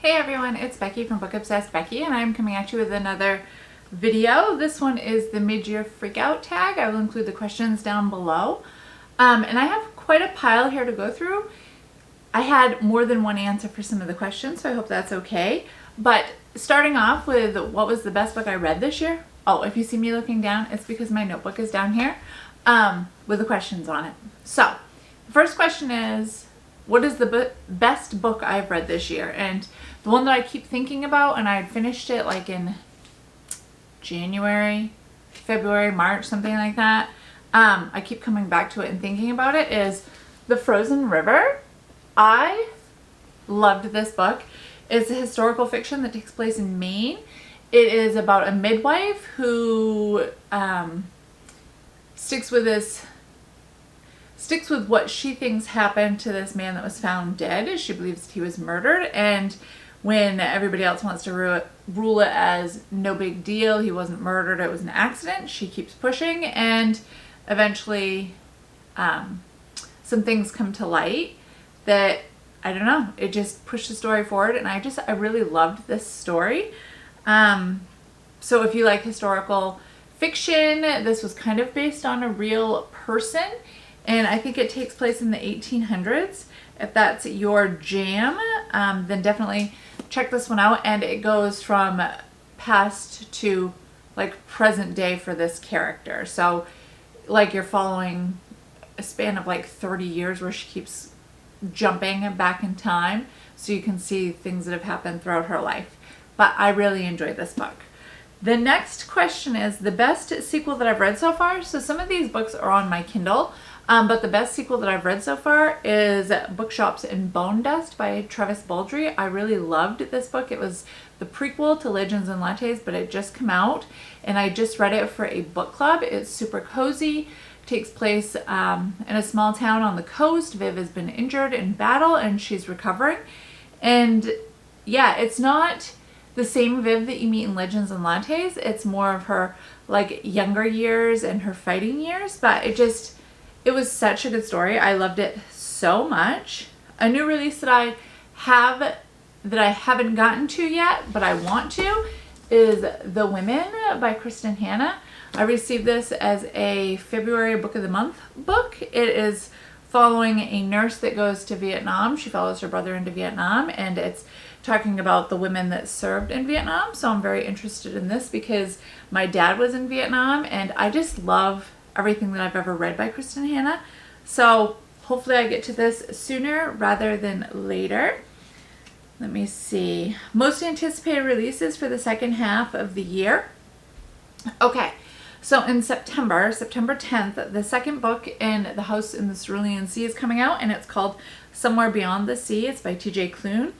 Hey everyone, it's Becky from Book Obsessed Becky, and I'm coming at you with another video. This one is the mid-year freakout tag. I will include the questions down below. And I have quite a pile here to go through. I had more than one answer for some of the questions, so I hope that's okay. But starting off with what was the best book I read this year? Oh, if you see me looking down, it's because my notebook is down here with the questions on it. So, the first question is, what is the best book I've read this year? And the one that I keep thinking about, and I had finished it like in January, February, March, something like that. I keep coming back to it and thinking about it, is The Frozen River. I loved this book. It's a historical fiction that takes place in Maine. It is about a midwife who sticks with what she thinks happened to this man that was found dead. She believes he was murdered, and when everybody else wants to rule it as no big deal, he wasn't murdered, it was an accident, she keeps pushing, and eventually some things come to light that, I don't know, it just pushed the story forward, and I really loved this story. So if you like historical fiction, this was kind of based on a real person, and I think it takes place in the 1800s. If that's your jam, then definitely check this one out. And it goes from past to like present day for this character. So like you're following a span of like 30 years where she keeps jumping back in time, so you can see things that have happened throughout her life. But I really enjoyed this book. The next question is the best sequel that I've read so far. So some of these books are on my Kindle, but the best sequel that I've read so far is Bookshops in Bone Dust by Travis Baldree. I really loved this book. It was the prequel to Legends and Lattes, but it just came out, and I just read it for a book club. It's super cozy. It takes place in a small town on the coast. Viv has been injured in battle, and she's recovering. And yeah, it's not the same Viv that you meet in Legends and Lattes. It's more of her like younger years and her fighting years, but it was such a good story. I loved it so much. A new release that I haven't gotten to yet, but I want to, is The Women by Kristen Hanna. I received this as a February Book of the Month book. It is following a nurse that goes to Vietnam. She follows her brother into Vietnam, and it's talking about the women that served in Vietnam. So I'm very interested in this because my dad was in Vietnam, and I just love everything that I've ever read by Kristen Hanna. So hopefully I get to this sooner rather than later. Let me see. Most anticipated releases for the second half of the year. Okay, so in September 10th, the second book in The House in the Cerulean Sea is coming out, and it's called Somewhere Beyond the Sea. It's by TJ Klune.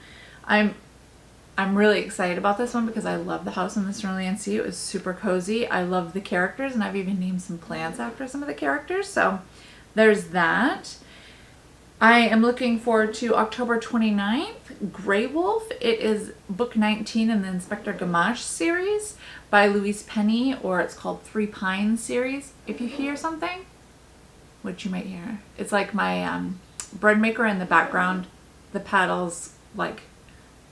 I'm really excited about this one because I love The House in the Cerulean Sea. It was super cozy. I love the characters, and I've even named some plants after some of the characters. So there's that. I am looking forward to October 29th, Grey Wolf. It is book 19 in the Inspector Gamache series by Louise Penny, or it's called Three Pines series. If you hear something, which you might hear, it's like my bread maker in the background, the paddles like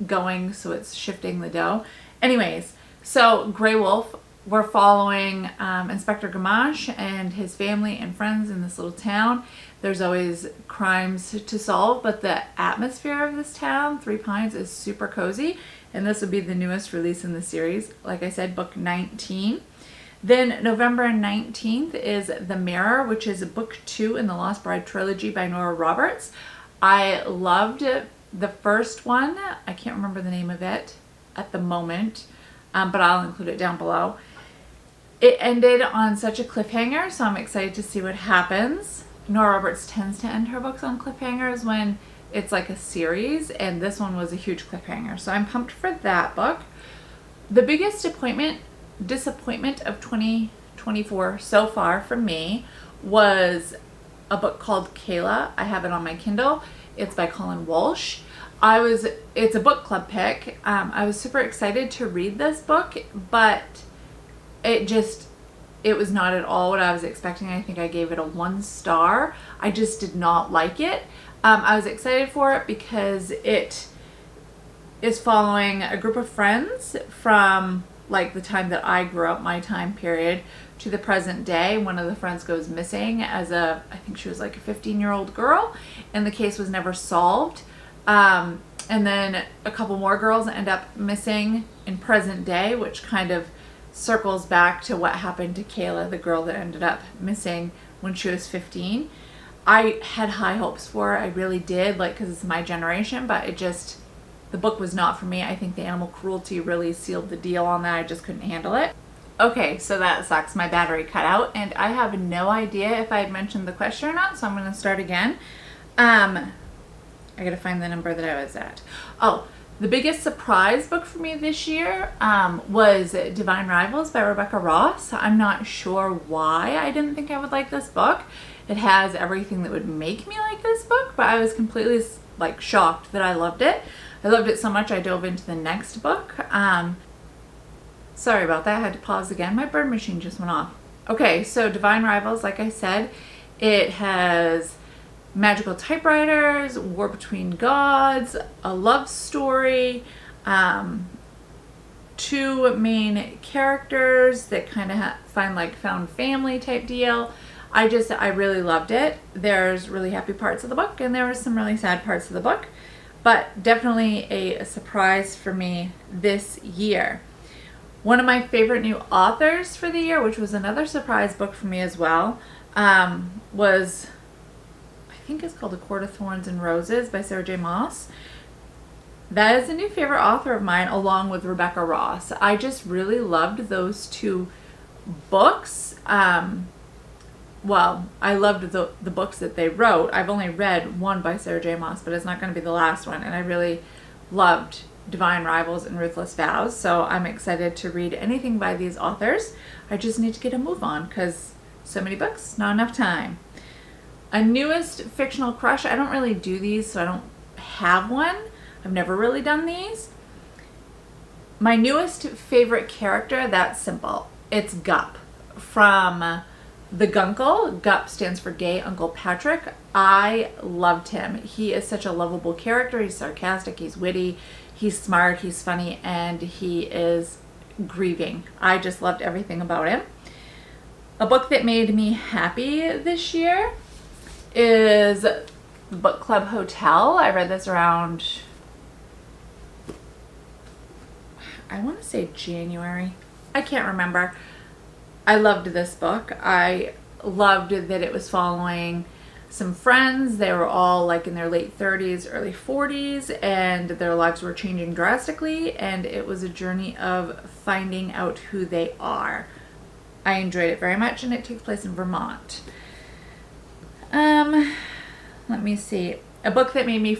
going, so it's shifting the dough. Anyways, so Grey Wolf, we're following Inspector Gamache and his family and friends in this little town. There's always crimes to solve, but the atmosphere of this town, Three Pines, is super cozy, and this would be the newest release in the series. Like I said, book 19. Then November 19th is The Mirror, which is book 2 in the Lost Bride trilogy by Nora Roberts. I loved the first one. I can't remember the name of it at the moment, but I'll include it down below. It ended on such a cliffhanger, so I'm excited to see what happens. Nora Roberts tends to end her books on cliffhangers when it's like a series, and this one was a huge cliffhanger, so I'm pumped for that book. The biggest disappointment of 2024 so far for me was a book called Kayla. I have it on my Kindle. It's by Colin Walsh. It's a book club pick. I was super excited to read this book, but it was not at all what I was expecting. I think I gave it a 1 star. I just did not like it. I was excited for it because it is following a group of friends from like the time that I grew up, my time period, to the present day. One of the friends goes missing as I think she was like a 15-year-old girl, and the case was never solved. And then a couple more girls end up missing in present day, which kind of circles back to what happened to Kayla, the girl that ended up missing when she was 15. I had high hopes for it. I really did, like, because it's my generation, but the book was not for me. I think the animal cruelty really sealed the deal on that. I just couldn't handle it. Okay, so that sucks. My battery cut out, and I have no idea if I had mentioned the question or not, so I'm going to start again. I gotta find the number that I was at. Oh, the biggest surprise book for me this year was Divine Rivals by Rebecca Ross. I'm not sure why I didn't think I would like this book. It has everything that would make me like this book, but I was completely like shocked that I loved it. I loved it so much I dove into the next book. Sorry about that. I had to pause again. My bird machine just went off. Okay, so Divine Rivals, like I said, it has magical typewriters, war between gods, a love story, two main characters that kind of find like found family type deal. I really loved it. There's really happy parts of the book, and there were some really sad parts of the book, but definitely a surprise for me this year. One of my favorite new authors for the year, which was another surprise book for me as well, was, I think it's called A Court of Thorns and Roses by Sarah J. Maas. That is a new favorite author of mine, along with Rebecca Ross. I just really loved those two books. Well, I loved the books that they wrote. I've only read one by Sarah J. Maas, but it's not going to be the last one. And I really loved Divine Rivals and Ruthless Vows, so I'm excited to read anything by these authors. I just need to get a move on because so many books, not enough time. A newest fictional crush. I don't really do these, so I don't have one. I've never really done these. My newest favorite character, that's simple. It's Gup from The Gunkle. Gup stands for Gay Uncle Patrick. I loved him. He is such a lovable character. He's sarcastic, he's witty, he's smart, he's funny, and he is grieving. I just loved everything about him. A book that made me happy this year is Book Club Hotel. I read this around, I want to say January. I can't remember. I loved this book. I loved that it was following some friends. They were all like in their late 30s, early 40s, and their lives were changing drastically, and it was a journey of finding out who they are. I enjoyed it very much, and it takes place in Vermont. Let me see. A book that made me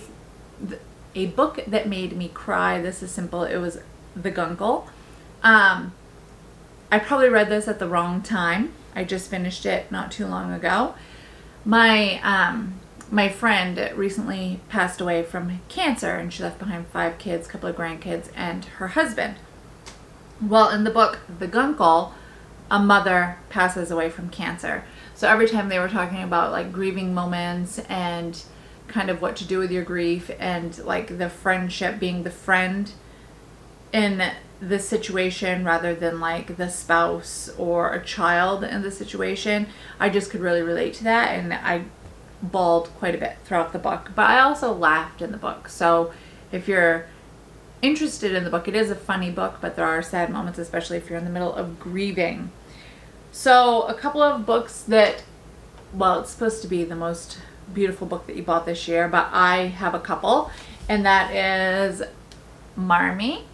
cry. This is simple. It was The Gunkle. I probably read this at the wrong time. I just finished it not too long ago. My friend recently passed away from cancer, and she left behind 5 kids, a couple of grandkids, and her husband. Well, in the book The Gunkle, a mother passes away from cancer. So every time they were talking about like grieving moments and kind of what to do with your grief, and like the friendship, being the friend in the situation rather than like the spouse or a child in the situation, I just could really relate to that, and I bawled quite a bit throughout the book, but I also laughed in the book. So if you're interested in the book, it is a funny book, but there are sad moments, especially if you're in the middle of grieving. So a couple of books that, well, it's supposed to be the most beautiful book that you bought this year, but I have a couple, and that is Marmee.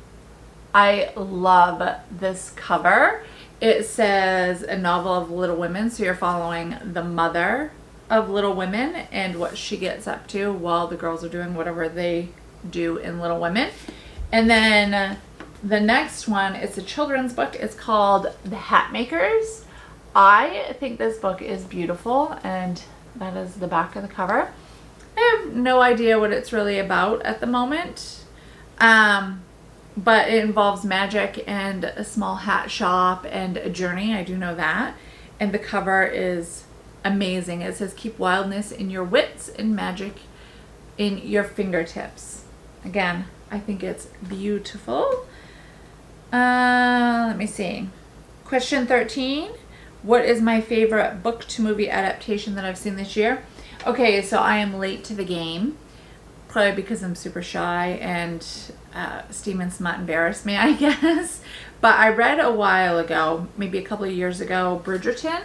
I love this cover. It says a novel of Little Women, so you're following the mother of Little Women and what she gets up to while the girls are doing whatever they do in Little Women. And then the next one, it's a children's book. It's called The Hatmakers. I think this book is beautiful, and that is the back of the cover. I have no idea what it's really about at the moment. But it involves magic and a small hat shop and a journey. I do know that. And the cover is amazing. It says, "Keep wildness in your wits and magic in your fingertips." Again, I think it's beautiful. Let me see. Question 13. What is my favorite book to movie adaptation that I've seen this year? Okay, so I am late to the game. Probably because I'm super shy and Steven Smut embarrassed me, I guess. But I read a while ago, maybe a couple of years ago, Bridgerton,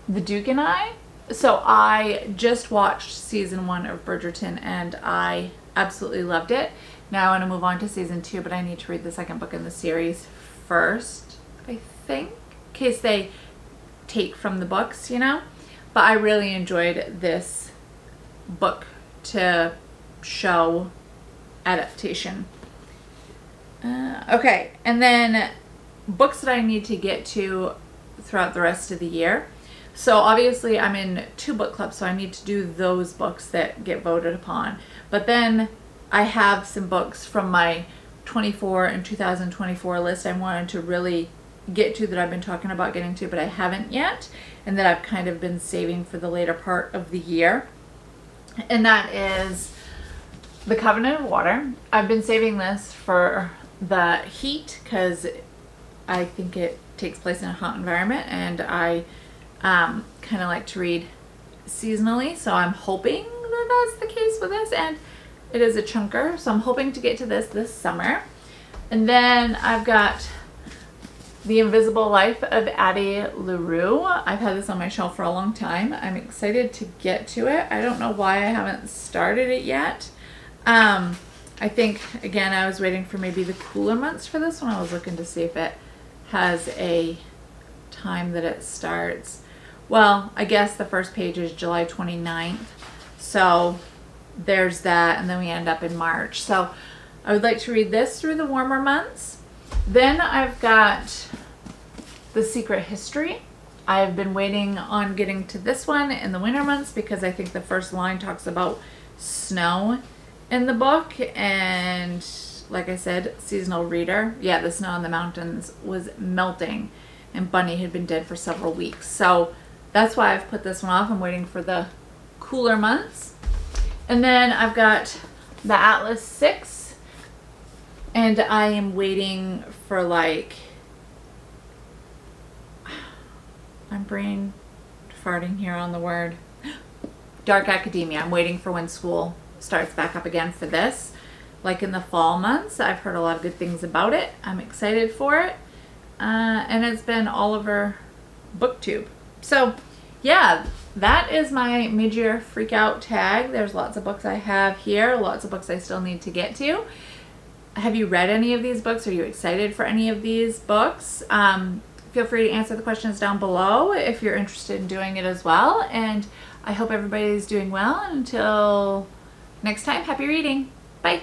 The Duke and I. So I just watched season 1 of Bridgerton and I absolutely loved it. Now I want to move on to season 2, but I need to read the second book in the series first, I think, in case they take from the books, you know. But I really enjoyed this book to show adaptation. Okay, and then books that I need to get to throughout the rest of the year. So obviously I'm in 2 book clubs, so I need to do those books that get voted upon. But then I have some books from my 24 and 2024 list I wanted to really get to that I've been talking about getting to, but I haven't yet, and that I've kind of been saving for the later part of the year. And that is The Covenant of Water. I've been saving this for the heat because I think it takes place in a hot environment, and I kind of like to read seasonally, so I'm hoping that that's the case with this, and it is a chunker, so I'm hoping to get to this summer. And then I've got The Invisible Life of Addie LaRue. I've had this on my shelf for a long time. I'm excited to get to it. I don't know why I haven't started it yet. I think, again, I was waiting for maybe the cooler months for this one. I was looking to see if it has a time that it starts. Well, I guess the first page is July 29th. So there's that, and then we end up in March. So I would like to read this through the warmer months. Then I've got The Secret History. I've been waiting on getting to this one in the winter months because I think the first line talks about snow in the book, and like I said, seasonal reader. Yeah, the snow in the mountains was melting and Bunny had been dead for several weeks. So that's why I've put this one off. I'm waiting for the cooler months. And then I've got the Atlas 6, and I am waiting for, like, I'm brain farting here on the word, Dark Academia. I'm waiting for when school starts back up again for this, like in the fall months. I've heard a lot of good things about it. I'm excited for it. And it's been all over BookTube. So yeah, that is my mid-year freak out tag. There's lots of books I have here, lots of books I still need to get to. Have you read any of these books? Are you excited for any of these books? Feel free to answer the questions down below if you're interested in doing it as well. And I hope everybody's doing well. Until next time, happy reading. Bye.